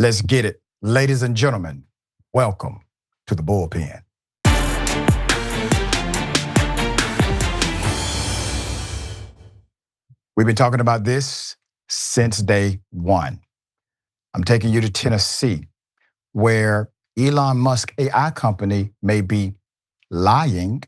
Let's get it. Ladies and gentlemen, welcome to the Bullpen. We've been talking about this since day one. I'm taking you to Tennessee, where Elon Musk AI company may be lying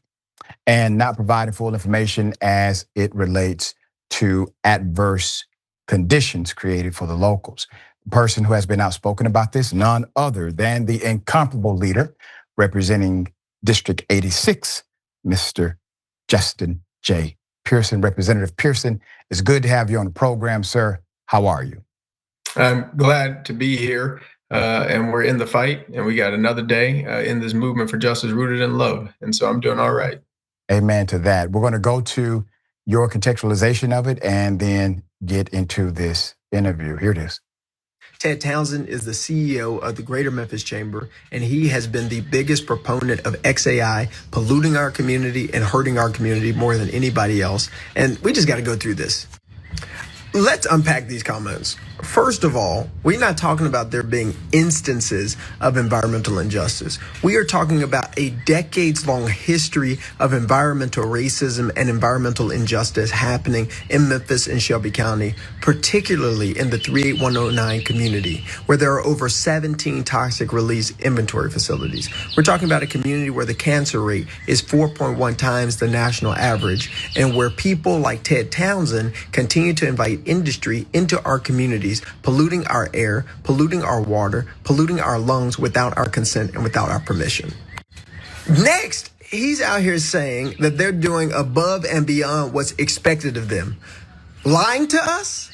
and not providing full information as it relates to adverse conditions created for the locals. The person who has been outspoken about this, none other than the incomparable leader representing District 86, Mr. Justin J. Pearson. Representative Pearson, it's good to have you on the program, sir. How are you? I'm glad to be here, and we're in the fight, and we got another day in this movement for justice rooted in love, and so I'm doing all right. Amen to that. We're going to go to your contextualization of it and then get into this interview. Here it is. Ted Townsend is the CEO of the Greater Memphis Chamber, and he has been the biggest proponent of XAI polluting our community and hurting our community more than anybody else. And we just got to go through this. Let's unpack these comments. First of all, we're not talking about there being instances of environmental injustice. We are talking about a decades-long history of environmental racism and environmental injustice happening in Memphis and Shelby County, particularly in the 38109 community, where there are over 17 toxic release inventory facilities. We're talking about a community where the cancer rate is 4.1 times the national average, and where people like Ted Townsend continue to invite industry into our communities, polluting our air, polluting our water, polluting our lungs without our consent and without our permission. Next, he's out here saying that they're doing above and beyond what's expected of them. Lying to us?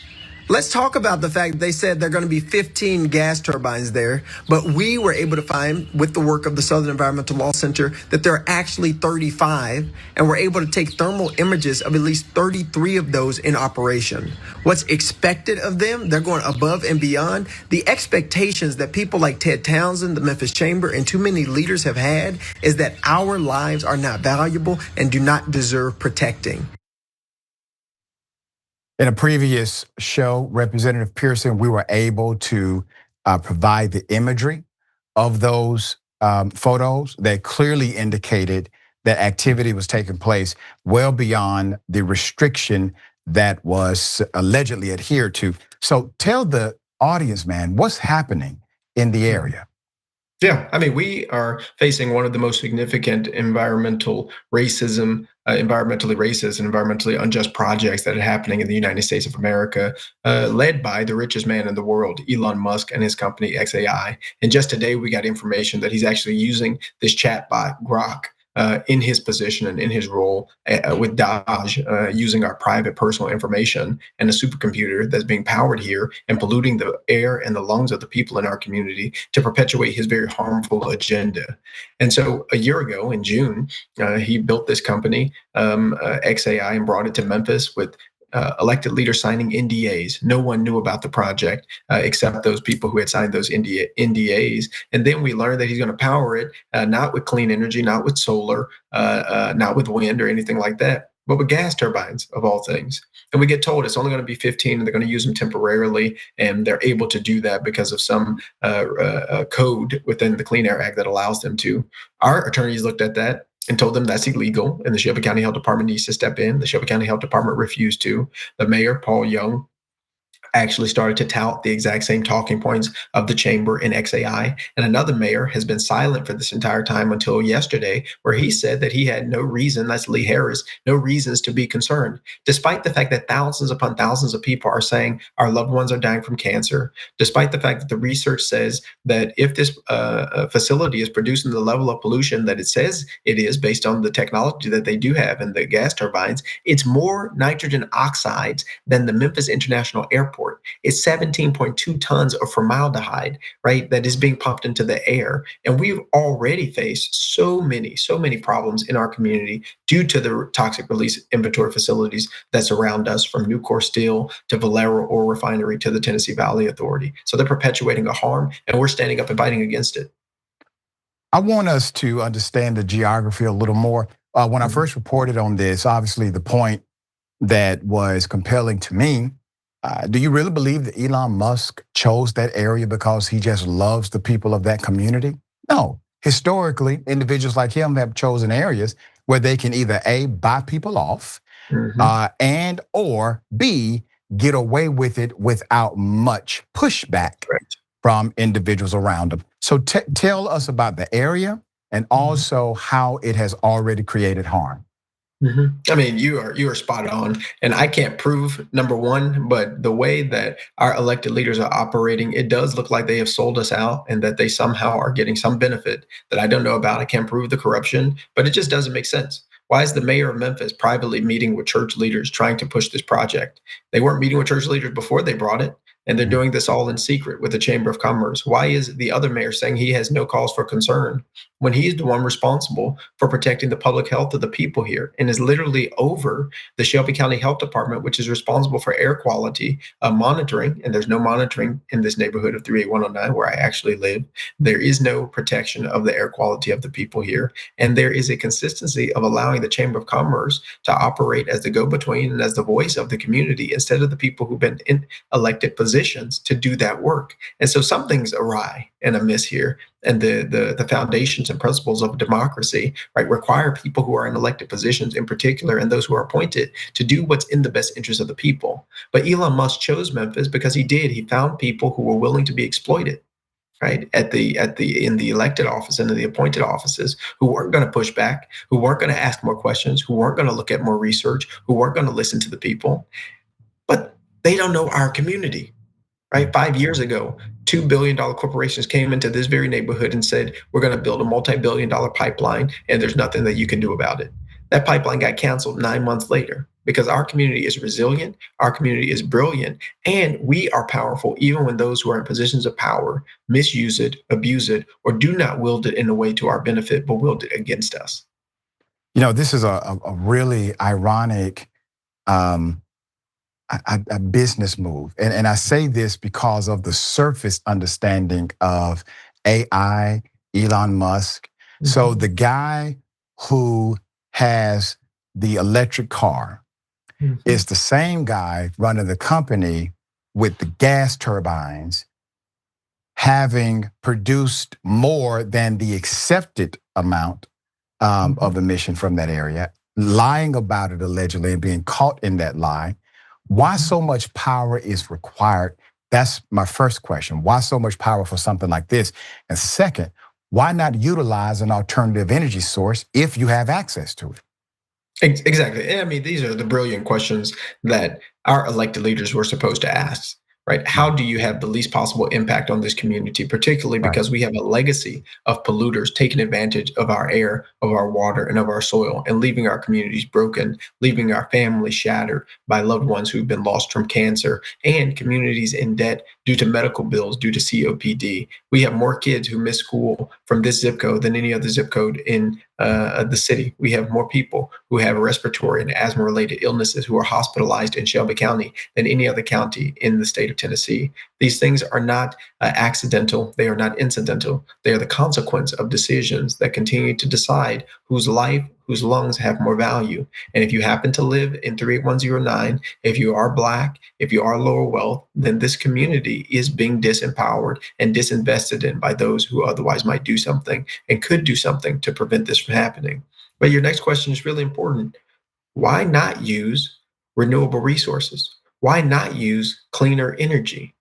Let's talk about the fact that they said there are going to be 15 gas turbines there, but we were able to find, with the work of the Southern Environmental Law Center, that there are actually 35, and we're able to take thermal images of at least 33 of those in operation. What's expected of them? They're going above and beyond. The expectations that people like Ted Townsend, the Memphis Chamber, and too many leaders have had is that our lives are not valuable and do not deserve protecting. In a previous show, Representative Pearson, we were able to provide the imagery of those photos that clearly indicated that activity was taking place well beyond the restriction that was allegedly adhered to. So tell the audience, man, what's happening in the area? Yeah, I mean, we are facing one of the most significant environmentally racist and environmentally unjust projects that are happening in the United States of America, led by the richest man in the world, Elon Musk, and his company XAI. And just today, we got information that he's actually using this chatbot, Grok, in his position and in his role with Dodge, using our private personal information and a supercomputer that's being powered here and polluting the air and the lungs of the people in our community to perpetuate his very harmful agenda. And so a year ago in June, he built this company, XAI, and brought it to Memphis with elected leaders signing NDAs. No one knew about the project except those people who had signed those NDAs. And then we learned that he's going to power it not with clean energy, not with solar, not with wind or anything like that, but with gas turbines, of all things. And we get told it's only going to be 15 and they're going to use them temporarily. And they're able to do that because of some code within the Clean Air Act that allows them to. Our attorneys looked at that and told them that's illegal, and the Shelby County Health Department needs to step in. The Shelby County Health Department refused to. The mayor, Paul Young, actually started to tout the exact same talking points of the chamber in XAI. And another mayor has been silent for this entire time until yesterday, where he said that he had no reason, that's Lee Harris, no reasons to be concerned, despite the fact that thousands upon thousands of people are saying our loved ones are dying from cancer, despite the fact that the research says that if this facility is producing the level of pollution that it says it is based on the technology that they do have in the gas turbines, it's more nitrogen oxides than the Memphis International Airport. It's 17.2 tons of formaldehyde, right, that is being pumped into the air. And we've already faced so many problems in our community due to the toxic release inventory facilities that surround us, from Nucor Steel to Valero Oil Refinery to the Tennessee Valley Authority. So they're perpetuating a harm, and we're standing up and fighting against it. I want us to understand the geography a little more. When I first reported on this, obviously the point that was compelling to me Do you really believe that Elon Musk chose that area because he just loves the people of that community? No. Historically, individuals like him have chosen areas where they can either A, buy people off, and or B, get away with it without much pushback Right. from individuals around them. So tell us about the area and also how it has already created harm. I mean, you are spot on, and I can't prove number one, but the way that our elected leaders are operating, it does look like they have sold us out, and that they somehow are getting some benefit that I don't know about. I can't prove the corruption, but it just doesn't make sense. Why is the mayor of Memphis privately meeting with church leaders trying to push this project? They weren't meeting with church leaders before they brought it, and they're doing this all in secret with the Chamber of Commerce. Why is the other mayor saying he has no cause for concern when he's the one responsible for protecting the public health of the people here, and is literally over the Shelby County Health Department, which is responsible for air quality monitoring? And there's no monitoring in this neighborhood of 38109 where I actually live. There is no protection of the air quality of the people here. And there is a consistency of allowing the Chamber of Commerce to operate as the go-between and as the voice of the community instead of the people who've been in elected positions to do that work. And so something's awry and amiss here. And the foundations and principles of democracy, right, require people who are in elected positions in particular, and those who are appointed, to do what's in the best interest of the people. But Elon Musk chose Memphis because he found people who were willing to be exploited, right, in the elected office and in the appointed offices, who weren't going to push back, who weren't going to ask more questions, who weren't going to look at more research, who weren't going to listen to the people. But they don't know our community. Right? 5 years ago, $2 billion corporations came into this very neighborhood and said, we're going to build a multi-billion-dollar pipeline, and there's nothing that you can do about it. That pipeline got canceled 9 months later because our community is resilient, our community is brilliant, and we are powerful even when those who are in positions of power misuse it, abuse it, or do not wield it in a way to our benefit, but wield it against us. You know, this is a really ironic a business move. And I say this because of the surface understanding of AI, Elon Musk. So the guy who has the electric car is the same guy running the company with the gas turbines, having produced more than the accepted amount of emission from that area, lying about it allegedly and being caught in that lie. Why so much power is required? That's my first question. Why so much power for something like this? And second, why not utilize an alternative energy source if you have access to it? Exactly. I mean, these are the brilliant questions that our elected leaders were supposed to ask. Right? How do you have the least possible impact on this community, particularly because we have a legacy of polluters taking advantage of our air, of our water, and of our soil, and leaving our communities broken, leaving our families shattered by loved ones who've been lost from cancer, and communities in debt due to medical bills, due to COPD. We have more kids who miss school from this zip code than any other zip code in the city. We have more people who have respiratory and asthma-related illnesses who are hospitalized in Shelby County than any other county in the state of Tennessee. These things are not accidental. They are not incidental. They are the consequence of decisions that continue to decide whose life, whose lungs have more value. And if you happen to live in 38109, if you are Black, if you are lower wealth, then this community is being disempowered and disinvested in by those who otherwise might do something and could do something to prevent this from happening. But your next question is really important. Why not use renewable resources? Why not use cleaner energy?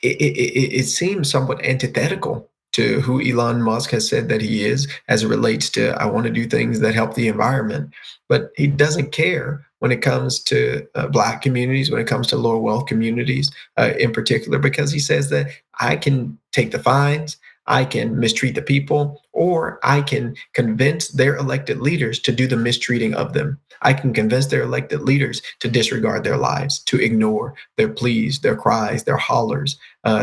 It seems somewhat antithetical to who Elon Musk has said that he is as it relates to, I want to do things that help the environment. But he doesn't care when it comes to Black communities, when it comes to lower wealth communities in particular, because he says that I can take the fines, I can mistreat the people, or I can convince their elected leaders to do the mistreating of them. I can convince their elected leaders to disregard their lives, to ignore their pleas, their cries, their hollers,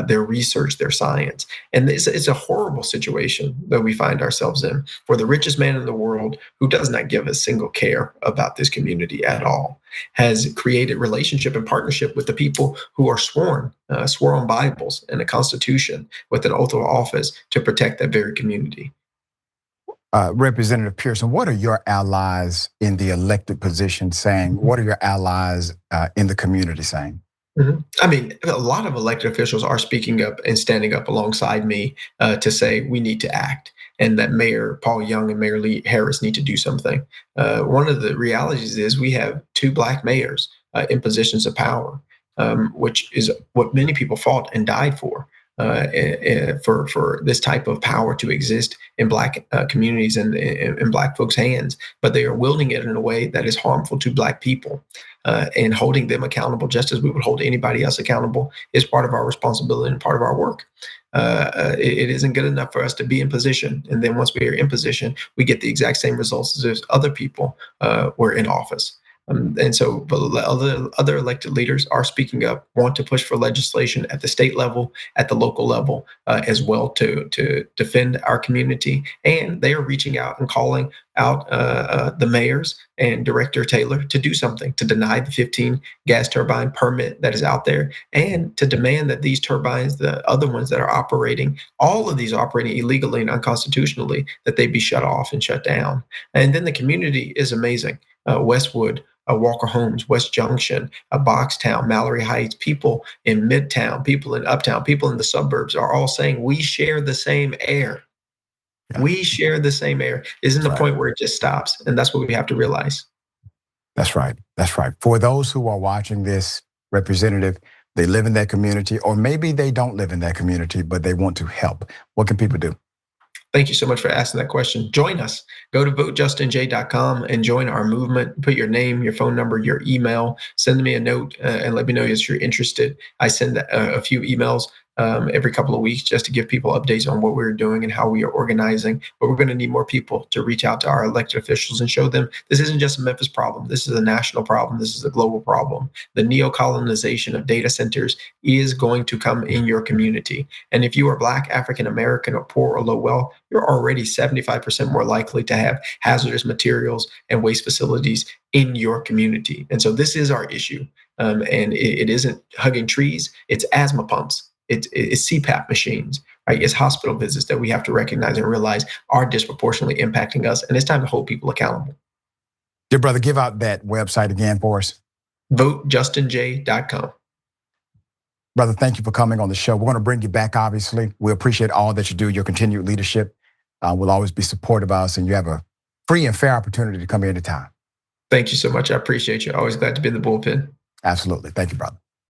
their research, their science. And it's a horrible situation that we find ourselves in for the richest man in the world, who does not give a single care about this community at all, has created relationship and partnership with the people who are swore on Bibles and a constitution with an oath of office to protect that very community. Representative Pearson, what are your allies in the elected position saying? What are your allies in the community saying? I mean, a lot of elected officials are speaking up and standing up alongside me to say we need to act, and that Mayor Paul Young and Mayor Lee Harris need to do something. One of the realities is we have two Black mayors in positions of power, which is what many people fought and died for. For this type of power to exist in Black communities and in Black folks' hands, but they are wielding it in a way that is harmful to Black people. And holding them accountable, just as we would hold anybody else accountable, is part of our responsibility and part of our work. It isn't good enough for us to be in position, and then once we are in position, we get the exact same results as if other people were in office. And so, but other elected leaders are speaking up, want to push for legislation at the state level, at the local level, as well to defend our community. And they are reaching out and calling out the mayors and Director Taylor to do something, to deny the 15 gas turbine permit that is out there, and to demand that these turbines, the other ones that are operating, all of these operating illegally and unconstitutionally, that they be shut off and shut down. And then the community is amazing. Westwood, Walker Homes, West Junction, Boxtown, Mallory Heights, people in Midtown, people in Uptown, people in the suburbs are all saying we share the same air. Yeah. We share the same air. Isn't the point where it just stops? And that's what we have to realize. That's right. That's right. For those who are watching this, Representative, they live in that community, or maybe they don't live in that community, but they want to help. What can people do? Thank you so much for asking that question. Join us. Go to votejustinj.com and join our movement. Put your name, your phone number, your email. Send me a note and let me know if you're interested. I send a few emails every couple of weeks just to give people updates on what we're doing and how we are organizing. But we're going to need more people to reach out to our elected officials and show them this isn't just a Memphis problem. This is a national problem. This is a global problem. The neocolonization of data centers is going to come in your community. And if you are Black, African American, or poor or low wealth, you're already 75% more likely to have hazardous materials and waste facilities in your community. And so this is our issue. And it isn't hugging trees, it's asthma pumps. It's CPAP machines, right? It's hospital visits that we have to recognize and realize are disproportionately impacting us. And it's time to hold people accountable. Dear brother, give out that website again for us. VoteJustinJ.com. Brother, thank you for coming on the show. We're going to bring you back, obviously. We appreciate all that you do, your continued leadership. We'll always be supportive of us, and you have a free and fair opportunity to come here anytime. Thank you so much. I appreciate you. Always glad to be in the bullpen. Absolutely. Thank you, brother.